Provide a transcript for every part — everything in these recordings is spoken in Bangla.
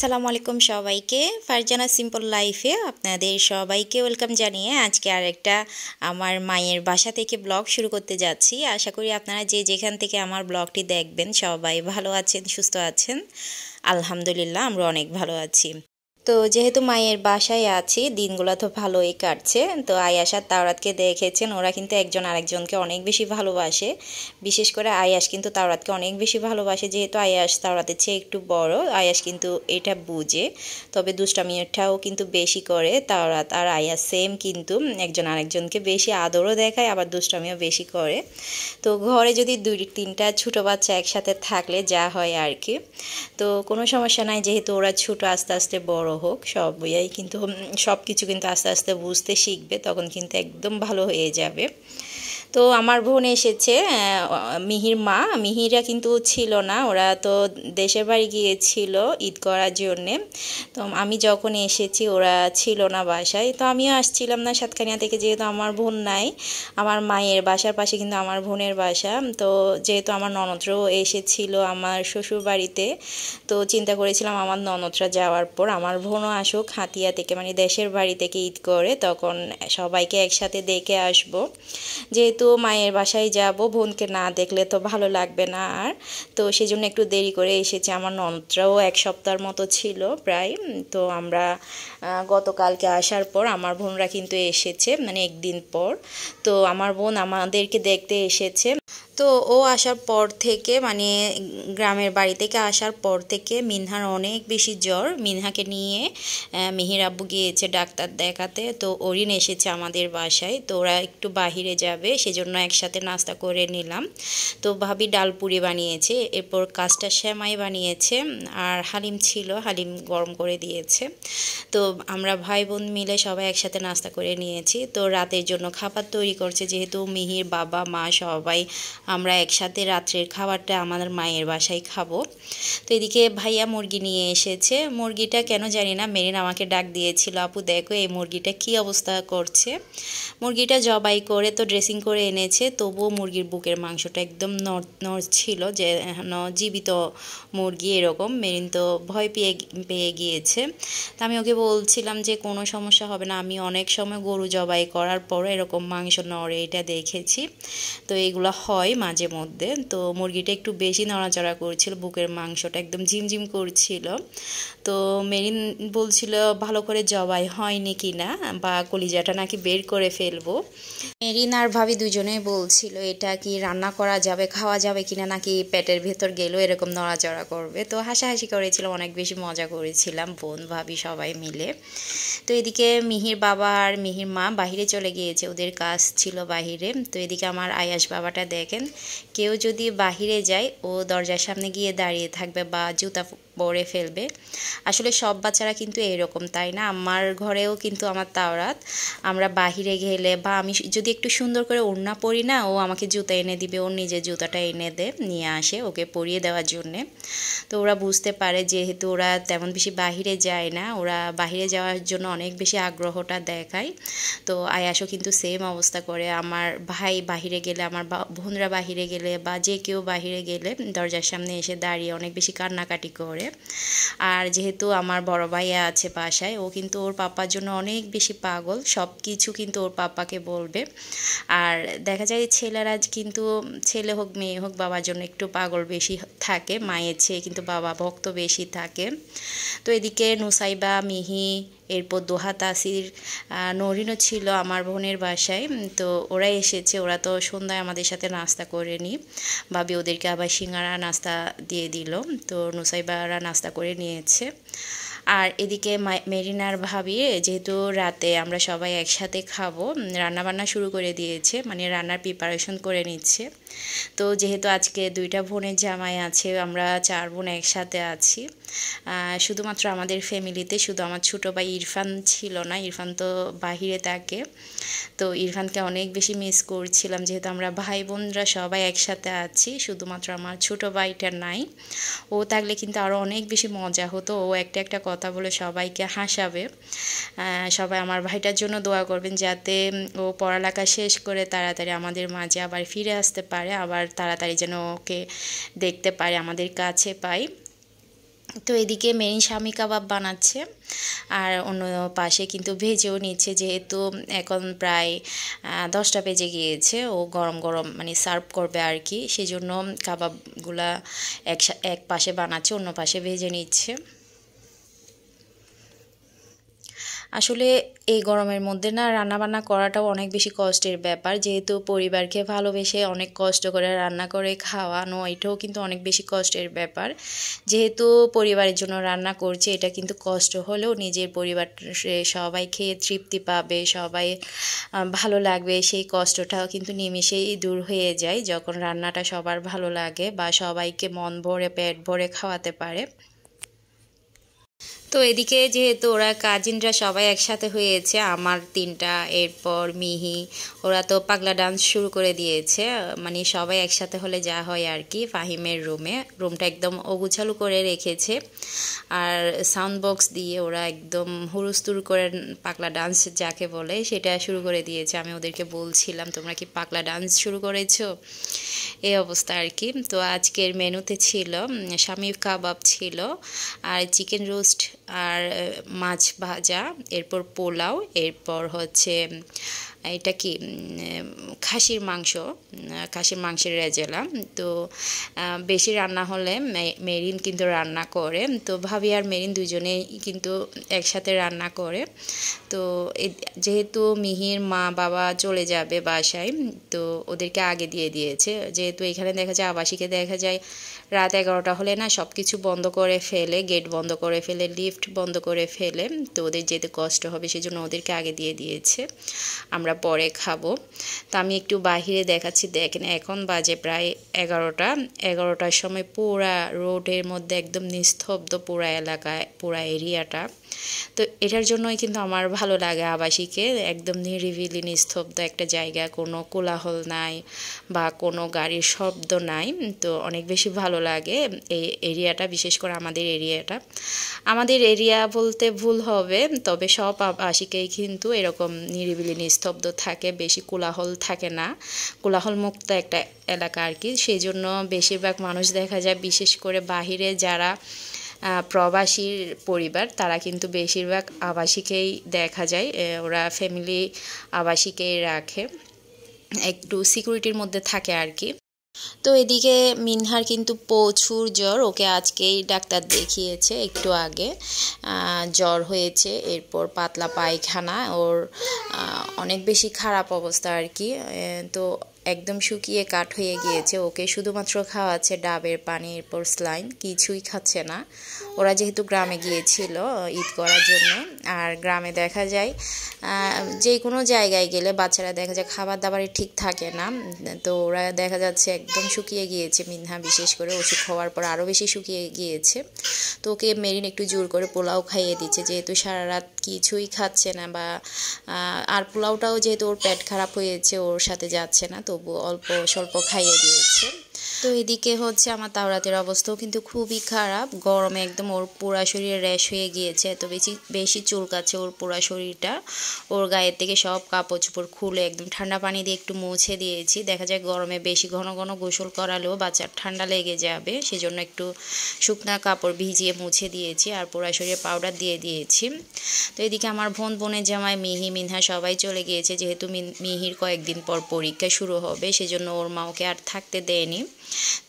আসসালামু আলাইকুম সবাইকে ফারজানা সিম্পল লাইফে আপনাদের সবাইকে ওয়েলকাম জানিয়ে আজকে আরেকটা আমার মায়ের বাসা থেকে ব্লগ শুরু করতে যাচ্ছি। আশা করি আপনারা যে যেখান থেকে আমার ব্লগটি দেখবেন সবাই ভালো আছেন, সুস্থ আছেন। আলহামদুলিল্লাহ আমরা অনেক ভালো আছি। তো যেহেতু মায়ের বাসায় আছি, দিনগুলো তো ভালোই কাটছে। তো আয়াস আর তাওরাতকে দেখেছেন, ওরা কিন্তু একজন আরেকজনকে অনেক বেশি ভালোবাসে। বিশেষ করে আয়াস কিন্তু তাওরাতকে অনেক বেশি ভালোবাসে। যেহেতু আয়াস তাওরাতের চেয়ে একটু বড়, আয়াস কিন্তু এটা বুঝে, তবে দুষ্টামিটাও কিন্তু বেশি করে। তাওরাত আর আয়াস সেম, কিন্তু একজন আরেকজনকে বেশি আদরও দেখায়, আবার দুষ্টামিও বেশি করে। তো ঘরে যদি দুই তিনটা ছোটো বাচ্চা একসাথে থাকলে যা হয় আর কি, তো কোনো সমস্যা নাই। যেহেতু ওরা ছোটো, আস্তে আস্তে বড় হোক, সবই কিন্তু সব কিছু কিন্তু আস্তে আস্তে বুঝতে শিখবে, তখন কিন্তু একদম ভালো হয়ে যাবে। তো আমার বোন এসেছে, মিহির মা, মিহিরা কিন্তু ছিল না, ওরা তো দেশের বাড়ি গিয়েছিল ঈদ করার জন্যে। তো আমি যখন এসেছি ওরা ছিল না বাসায়, তো আমিও আসছিলাম না সাতকানিয়া থেকে, যেহেতু আমার বোন নাই। আমার মায়ের বাসার পাশে কিন্তু আমার বোনের বাসা। তো যেহেতু আমার ননদরাও এসেছিল আমার শ্বশুর বাড়িতে, তো চিন্তা করেছিলাম আমার ননদরা যাওয়ার পর আমার বোনও আসুক হাতিয়া থেকে, মানে দেশের বাড়ি থেকে ঈদ করে, তখন সবাইকে একসাথে দেখে আসবো। যেহেতু মায়ের বাসায় যাব, বোনকে না দেখলে তো ভালো লাগবে না আর। তো সেই জন্য একটু দেরি করে এসেছে। আমার ননদরাও এক সপ্তাহের মতো ছিল প্রায়। তো আমরা গতকালকে আসার পর আমার বোনরা কিন্তু এসেছে, মানে একদিন পর। তো আমার বোন আমাদেরকে দেখতে এসেছে। তো ও আসার পর থেকে, মানে গ্রামের বাড়ি থেকে আসার পর থেকে মিনহার অনেক বেশি জ্বর। মিনহাকে নিয়ে মিহির আব্বু গিয়েছে ডাক্তার দেখাতে। তো অরিন এসেছে আমাদের বাসায়, তো ওরা একটু বাহিরে যাবে, সেজন্য একসাথে নাস্তা করে নিলাম। তো ভাবি ডালপুরি বানিয়েছে, এরপর কাস্টা সেমাই বানিয়েছে, আর হালিম ছিল, হালিম গরম করে দিয়েছে। তো আমরা ভাই বোন মিলে সবাই একসাথে নাস্তা করে নিয়েছি। তো রাতের জন্য খাবার তৈরি করছে, যেহেতু মিহির বাবা মা সবাই আমরা একসাথে রাত্রের খাবারটা আমাদের মায়ের বাসায় খাবো। তো এদিকে ভাইয়া মুরগি নিয়ে এসেছে। মুরগিটা কেন জানি না, মেরিন আমাকে ডাক দিয়েছিল, আপু দেখো এই মুরগিটা কি অবস্থা করছে। মুরগিটা জবাই করে তো ড্রেসিং করে এনেছে, তবুও মুরগির বুকের মাংসটা একদম নড় ছিল, যে জীবিত মুরগি এরকম। মেরিন তো ভয় পেয়ে গিয়েছে। তা আমি ওকে বলছিলাম যে কোনো সমস্যা হবে না, আমি অনেক সময় গরু জবাই করার পর এরকম মাংস নড়ে, এটা দেখেছি। তো এইগুলো হয় মাঝে মধ্যে। তো মুরগিটা একটু বেশি নড়াচড়া করছিল, বুকের মাংসটা একদম ঝিমঝিম করছিল। তো মেরিন বলছিল ভালো করে জবাই হয়নি কিনা, বা কলিজাটা নাকি বের করে ফেলবো। মেরিন আর ভাবি দুজনেই বলছিল এটা কি রান্না করা যাবে, খাওয়া যাবে কিনা, নাকি পেটের ভেতর গেলেও এরকম নড়াচড়া করবে। তো হাসাহাসি করেছিলাম, অনেক বেশি মজা করেছিলাম বোন ভাবি সবাই মিলে। তো এদিকে মিহির বাবা আর মিহির মা বাহিরে চলে গিয়েছে, ওদের কাজ ছিল বাহিরে। তো এদিকে আমার আয়াস বাবাটা দেখেন, কেউ যদি বাহিরে যায় ও দরজার সামনে গিয়ে দাঁড়িয়ে থাকবে বা জুতা পরে ফেলবে। আসলে সব বাচ্চারা কিন্তু এরকম, তাই না? আমার ঘরেও কিন্তু আমার তাওরাত, আমরা বাহিরে গেলে বা আমি যদি একটু সুন্দর করে ওড়না পরি না, ও আমাকে জুতা এনে দিবে, ওর নিজের জুতাটা এনে নিয়ে আসে ওকে পরিয়ে দেওয়ার জন্যে। তো ওরা বুঝতে পারে, যেহেতু ওরা তেমন বেশি বাহিরে যায় না, ওরা বাহিরে যাওয়ার জন্য অনেক বেশি আগ্রহটা দেখায়। তো আয়াসও কিন্তু সেম অবস্থা করে। আমার ভাই বাহিরে গেলে, আমার বোনরা বাহিরে গেলে, বা যে কেউ বাহিরে গেলে দরজার সামনে এসে দাঁড়িয়ে অনেক বেশি কান্নাকাটি করে। আর যেহেতু আমার বড় ভাইয়া আছে বাসায়, ও কিন্তু ওর পাপার জন্য অনেক বেশি পাগল, সব কিছু কিন্তু ওর পাপাকে বলবে। আর দেখা যায় ছেলেরা কিন্তু, ছেলে হোক মেয়ে হোক, বাবার জন্য একটু পাগল বেশি থাকে, মায়ের চেয়ে কিন্তু বাবা ভক্ত বেশি থাকে। তো এদিকে নুসাইবা, মিহি, এরপর দোহা, তাসির, নরিনও ছিল আমার বোনের বাসায়। তো ওরা এসেছে, ওরা তো সন্ধ্যায় আমাদের সাথে নাস্তা করে নি, ভাবি ওদেরকে আবার সিঙ্গারা নাস্তা দিয়ে দিল। তো নুসাইবারা নাস্তা করে নিয়েছে। আর এদিকে মেরিনার ভাবি, যেহেতু রাতে আমরা সবাই একসাথে খাবো, রান্নাবান্না শুরু করে দিয়েছে, মানে রান্নার প্রিপারেশন করে নিচ্ছে। তো যেহেতু আজকে দুইটা বোনের জামাই আছে, আমরা 4 বোন একসাথে আছি। শুধুমাত্র আমাদের ফ্যামিলিতে শুধু আমার ছোটো ভাই ইরফান ছিল না, ইরফান তো বাহিরে থাকে। তো ইরফানকে অনেক বেশি মিস করছিলাম, যেহেতু আমরা ভাই বোনরা সবাই একসাথে আছি, শুধুমাত্র আমার ছোটো ভাইটা নাই। ও থাকলে কিন্তু আরও অনেক বেশি মজা হতো, ও একটা একটা কথা বলে সবাইকে হাসাবে। সবাই আমার ভাইটার জন্য দোয়া করবেন, যাতে ও পড়ালেখা শেষ করে তাড়াতাড়ি আমাদের মাঝে আবার ফিরে আসতে পারে, আবার তাড়াতাড়ি যেন ওকে দেখতে পারে, আমাদের কাছে পাই। তো এদিকে মেরিন শামি কাবাব বানাচ্ছে আর অন্য পাশে কিন্তু ভেজেও নিচ্ছে, যেহেতু এখন প্রায় 10টা বেজে গিয়েছে, ও গরম গরম মানে সার্ভ করবে আর কি, সেজন্য কাবাবগুলা এক পাশে বানাচ্ছে, অন্য পাশে ভেজে নিচ্ছে। আসলে এই গরমের মধ্যে না রান্নাবান্না করাটাও অনেক বেশি কষ্টের ব্যাপার, যেহেতু পরিবারকে ভালোবেসে অনেক কষ্ট করে রান্না করে খাওয়ানো, এটাও কিন্তু অনেক বেশি কষ্টের ব্যাপার। যেহেতু পরিবারের জন্য রান্না করছে, এটা কিন্তু কষ্ট হলেও নিজের পরিবার সবাই খেয়ে তৃপ্তি পাবে, সবাই ভালো লাগবে, সেই কষ্টটাও কিন্তু নিমেষেই দূর হয়ে যায় যখন রান্নাটা সবার ভালো লাগে বা সবাইকে মন ভরে পেট ভরে খাওয়াতে পারে। তো এদিকে যেহেতু ওরা কাজিনরা সবাই একসাথে হয়েছে, আমার 3টা, এরপর মিহি, ওরা তো পাগলা ডান্স শুরু করে দিয়েছে। মানে সবাই একসাথে হলে যা হয় আর কি। ফাহিমের রুমটা একদম অগুছালো করে রেখেছে, আর সাউন্ড বক্স দিয়ে ওরা একদম হুড়ুস্তুর করে পাগলা ডান্স যাকে বলে সেটা শুরু করে দিয়েছে। আমি ওদেরকে বলছিলাম, তোমরা কি পাগলা ডান্স শুরু করেছো? এই অবস্থা আর কি। তো আজকের মেনুতে ছিল শামি কাবাব ছিল, আর চিকেন রোস্ট, আর মাছ ভাজা, এরপর পোলাও, এরপর হচ্ছে এটা কি খাসির মাংসের রেজালা। তো বেশি রান্না হলে মেরিন কিন্তু রান্না করে, তো ভাবি আর মেরিন দুজনেই কিন্তু একসাথে রান্না করে। তো যেহেতু মিহির মা বাবা চলে যাবে বাসায়, তো ওদেরকে আগে দিয়ে দিয়েছে। যেহেতু এখানে দেখা যায় আবাসিকে দেখা যায় রাত 11টা হলে না সব কিছু বন্ধ করে ফেলে, গেট বন্ধ করে ফেলে, লিফট বন্ধ করে ফেলে, তো ওদের যেতে কষ্ট হবে সেজন্য ওদেরকে আগে দিয়ে দিয়েছে, আমরা পরে খাবো। তো আমি একটু বাহিরে দেখাচ্ছি, দেখেন এখন বাজে প্রায় 11টার সময় পুরা রোডের মধ্যে একদম নিস্তব্ধ পুরা এলাকায়, পুরা এরিয়াটা। তো এটার জন্যই কিন্তু আমার ভালো লাগে আবাসিকে, একদম নিরিবিলি নিস্তব্ধ একটা জায়গা, কোনো কোলাহল নাই বা কোনো গাড়ির শব্দ নাই। তো অনেক বেশি ভালো লাগে এই এরিয়াটা, বিশেষ করে আমাদের এরিয়া বলতে ভুল হবে, তবে সব আবাসিকেই কিন্তু এরকম নিরিবিলি নিস্তব্ধ থাকে, বেশি কোলাহল থাকে না, কোলাহল মুক্ত একটা এলাকা আর কি। সেই জন্য বেশিরভাগ মানুষ দেখা যায়, বিশেষ করে বাহিরে যারা প্রবাসীর পরিবার, তারা কিন্তু বেশিরভাগ আবাসিকেই দেখা যায়, ওরা ফ্যামিলি আবাসিকেই রাখে, একটু সিকিউরিটির মধ্যে থাকে আর কি। তো এদিকে মিনহার কিন্তু প্রচুর জ্বর, ওকে আজকেই ডাক্তার দেখিয়েছে একটু আগে, জ্বর হয়েছে, এরপর পাতলা পায়খানা, ওর অনেক বেশি খারাপ অবস্থা আর কি। তো একদম শুকিয়ে কাঠ হয়ে গিয়েছে, ওকে শুধুমাত্র খাওয়াচ্ছে ডাবের পানি, এরপর স্লাইন, কিছুই খাচ্ছে না। ওরা যেহেতু গ্রামে গিয়েছিল ঈদ করার জন্য, আর গ্রামে দেখা যায় যে কোনো জায়গায় গেলে বাচ্চারা দেখা যায় খাবার দাবারে ঠিক থাকে না, তো ওরা দেখা যাচ্ছে একদম শুকিয়ে গিয়েছে। মিনহা বিশেষ করে ওষুধ খাওয়ার পর আরও বেশি শুকিয়ে গিয়েছে। তো ওকে মেরিন একটু জোর করে পোলাও খাইয়ে দিচ্ছে, যেহেতু সারা রাত কিছুই খাচ্ছে না, বা আর পোলাওটাও যেহেতু ওর পেট খারাপ হয়েছে, ওর সাথে যাচ্ছে না, তবু অল্প স্বল্প খাইয়ে দিয়েছে। তো এদিকে হচ্ছে আমার তাওরাতের অবস্থাও কিন্তু খুবই খারাপ, গরমে একদম ওর পুরা শরীরে র্যাশ হয়ে গিয়েছে, এত বেশি চুলকাচ্ছে ওর পুরা শরীরটা। ওর গায়ের থেকে সব কাপড় চোপড় খুলে একদম ঠান্ডা পানি দিয়ে একটু মুছে দিয়েছি। দেখা যায় গরমে বেশি ঘন ঘন গোসল করালেও বাচ্চার ঠান্ডা লেগে যাবে, সেজন্য একটু শুকনা কাপড় ভিজিয়ে মুছে দিয়েছি, আর পুরা শরীরে পাউডার দিয়ে দিয়েছি। তো এদিকে আমার বোনের জামাই মিহি, মিনহা সবাই চলে গিয়েছে, যেহেতু মিহির কয়েকদিন পর পরীক্ষা শুরু হবে, সেজন্য ওর মা ওকে আর থাকতে দেয়নি।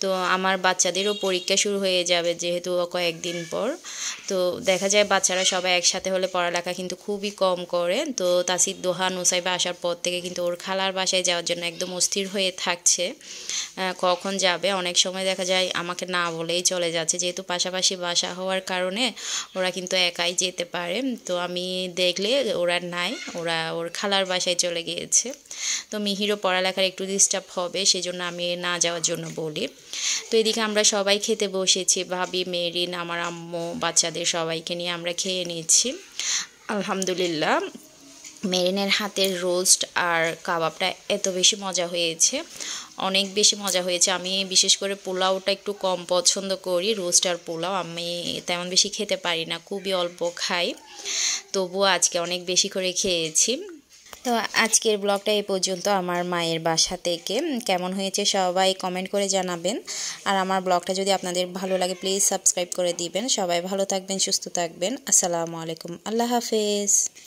তো আমার বাচ্চাদেরও পরীক্ষা শুরু হয়ে যাবে যেহেতু কয়েকদিন পর। তো দেখা যায় বাচ্চারা সবাই একসাথে হলে পড়ালেখা কিন্তু খুবই কম করে। তো তাসির দোহা নুসাইবা আসার পর থেকে কিন্তু ওর খালার বাসায় যাওয়ার জন্য একদম অস্থির হয়ে থাকছে, কখন যাবে। অনেক সময় দেখা যায় আমাকে না বলেই চলে যাচ্ছে, যেহেতু পাশাপাশি বাসা হওয়ার কারণে ওরা কিন্তু একাই যেতে পারে। তো আমি দেখলে ওরা নাই, ওরা ওর খালার বাসায় চলে গিয়েছে। তো মিহিরও পড়ালেখার একটু ডিস্টার্ব হবে, সেজন্য আমি না যাওয়ার জন্য বলি। তো এদিকে আমরা সবাই খেতে বসেছি, ভাবি, মেরিন, আমার আম্মু, বাচ্চাদের সবাইকে নিয়ে আমরা খেয়ে নিচ্ছি। আলহামদুলিল্লাহ, মেরিনের হাতের রোস্ট আর কাবাবটা এত বেশি মজা হয়েছে, অনেক বেশি মজা হয়েছে। আমি বিশেষ করে পোলাওটা একটু কম পছন্দ করি, রোস্ট আর পোলাও আমি তেমন বেশি খেতে পারি না, খুবই অল্প খাই, তবুও আজকে অনেক বেশি করে খেয়েছি। তো আজকের ব্লগটা এই পর্যন্ত আমার মায়ের বাসা থেকে। কেমন হয়েছে সবাই কমেন্ট করে জানাবেন। আর আমার ব্লগটা যদি আপনাদের ভালো লাগে প্লিজ সাবস্ক্রাইব করে দিবেন। সবাই ভালো থাকবেন, সুস্থ থাকবেন। আসসালামু আলাইকুম, আল্লাহ হাফেজ।